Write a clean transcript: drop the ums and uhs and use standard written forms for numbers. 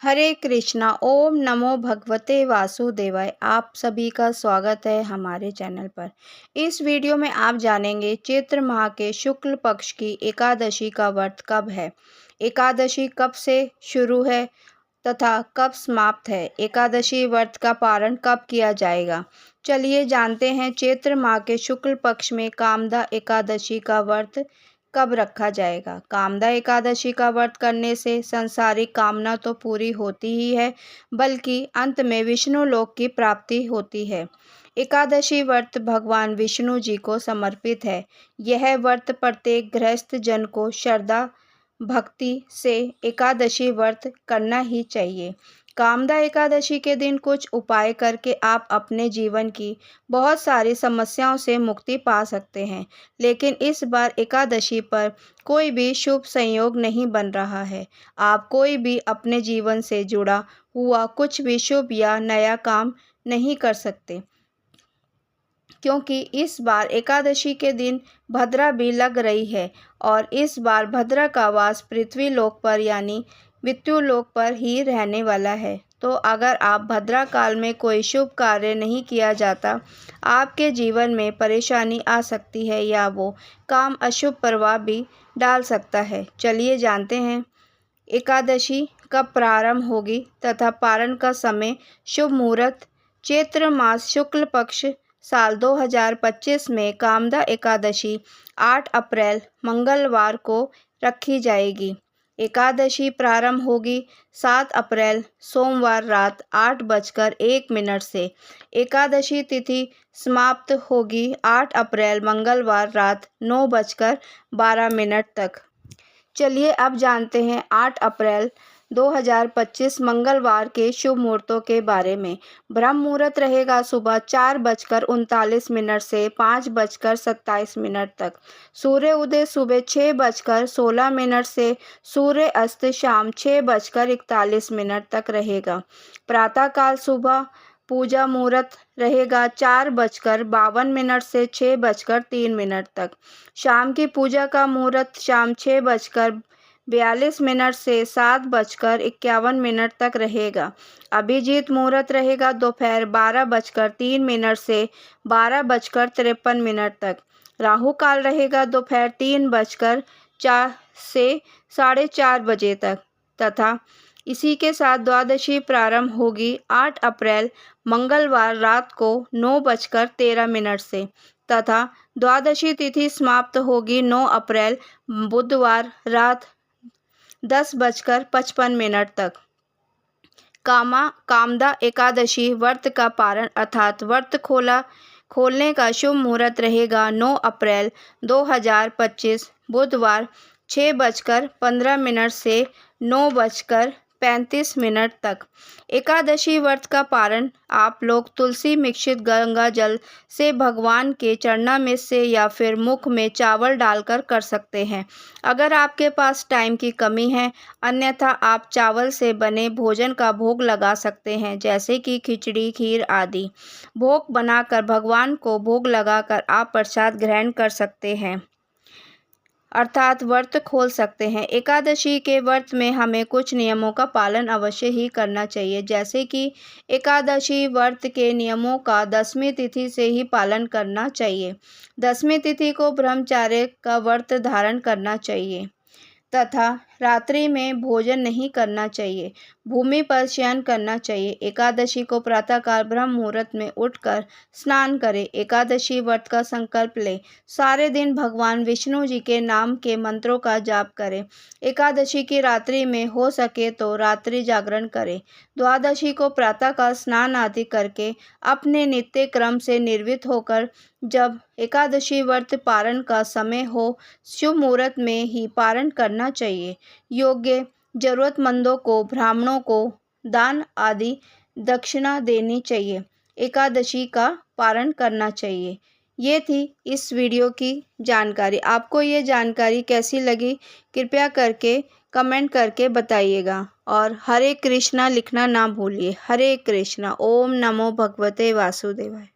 हरे कृष्णा। ओम नमो भगवते वासुदेवाय। आप सभी का स्वागत है हमारे चैनल पर। इस वीडियो में आप जानेंगे चैत्र माह के शुक्ल पक्ष की एकादशी का व्रत कब है, एकादशी कब से शुरू है तथा कब समाप्त है, एकादशी व्रत का पारण कब किया जाएगा। चलिए जानते हैं चैत्र माह के शुक्ल पक्ष में कामदा एकादशी का व्रत कब रखा जाएगा। कामदा एकादशी का व्रत करने से संसारिक कामना तो पूरी होती ही है, बल्कि अंत में विष्णु लोक की प्राप्ति होती है। एकादशी व्रत भगवान विष्णु जी को समर्पित है। यह व्रत प्रत्येक गृहस्थ जन को श्रद्धा भक्ति से एकादशी व्रत करना ही चाहिए। कामदा एकादशी के दिन कुछ उपाय करके आप अपने जीवन की बहुत सारी समस्याओं से मुक्ति पा सकते हैं, लेकिन इस बार एकादशी पर कोई भी शुभ संयोग नहीं बन रहा है। आप कोई भी अपने जीवन से जुड़ा हुआ कुछ भी शुभ या नया काम नहीं कर सकते, क्योंकि इस बार एकादशी के दिन भद्रा भी लग रही है और इस बार भद्रा का वास पृथ्वी लोक पर यानी मृत्यु लोक पर ही रहने वाला है। तो अगर आप भद्रा काल में कोई शुभ कार्य नहीं किया जाता, आपके जीवन में परेशानी आ सकती है या वो काम अशुभ प्रभाव भी डाल सकता है। चलिए जानते हैं एकादशी कब प्रारंभ होगी तथा पारण का समय, शुभ मुहूर्त। चैत्र मास शुक्ल पक्ष साल 2025 में कामदा एकादशी 8 अप्रैल मंगलवार को रखी जाएगी। एकादशी प्रारंभ होगी 7 अप्रैल सोमवार रात 8:01 से। एकादशी तिथि समाप्त होगी 8 अप्रैल मंगलवार रात 9:12 तक। चलिए अब जानते हैं 8 अप्रैल 2025 मंगलवार के शुभ मुहूर्तों के बारे में। ब्रह्म मुहूर्त रहेगा सुबह 4:39 से 5:27 तक। सूर्य उदय सुबह 6:16 से सूर्य अस्त शाम 6:41 तक रहेगा। प्रातःकाल सुबह पूजा मुहूर्त रहेगा 4:52 से 6:03 तक। शाम की पूजा का मुहूर्त शाम 6:42 से 7:51 तक रहेगा। अभिजीत मुहूर्त रहेगा दोपहर 12:03 से 12:53 तक। राहु काल रहेगा दोपहर 3:04 से 4:30 बजे तक तथा इसी के साथ द्वादशी प्रारंभ होगी 8 अप्रैल मंगलवार रात को 9:13 से तथा द्वादशी तिथि समाप्त होगी 9 अप्रैल बुधवार रात 10:55 तक। कामदा एकादशी व्रत का पारण अर्थात व्रत खोलने का शुभ मुहूर्त रहेगा 9 अप्रैल 2025 बुधवार 6:15 से 9:35 तक। एकादशी व्रत का पारण आप लोग तुलसी मिश्रित गंगा जल से भगवान के चरणामृत से या फिर मुख में चावल डालकर कर सकते हैं, अगर आपके पास टाइम की कमी है। अन्यथा आप चावल से बने भोजन का भोग लगा सकते हैं, जैसे कि खिचड़ी, खीर आदि। भोग बनाकर भगवान को भोग लगाकर आप प्रसाद ग्रहण कर सकते हैं, अर्थात व्रत खोल सकते हैं। एकादशी के व्रत में हमें कुछ नियमों का पालन अवश्य ही करना चाहिए, जैसे कि एकादशी व्रत के नियमों का 10वीं तिथि से ही पालन करना चाहिए। 10वीं तिथि को ब्रह्मचर्य का व्रत धारण करना चाहिए तथा रात्रि में भोजन नहीं करना चाहिए, भूमि पर शयन करना चाहिए। एकादशी को प्रातःकाल ब्रह्म मुहूर्त में उठकर स्नान करें। एकादशी व्रत का संकल्प लें। सारे दिन भगवान विष्णु जी के नाम के मंत्रों का जाप करें। एकादशी की रात्रि में हो सके तो रात्रि जागरण करें। द्वादशी को प्रातःकाल स्नान आदि करके अपने नित्य क्रम से निर्वृत्त होकर जब एकादशी व्रत पारण का समय हो, शुभ मुहूर्त में ही पारण करना चाहिए। योग्य जरूरतमंदों को, ब्राह्मणों को दान आदि दक्षिणा देनी चाहिए। एकादशी का पारण करना चाहिए। ये थी इस वीडियो की जानकारी। आपको ये जानकारी कैसी लगी, कृपया करके कमेंट करके बताइएगा और हरे कृष्णा लिखना ना भूलिए। हरे कृष्णा। ओम नमो भगवते वासुदेवाय।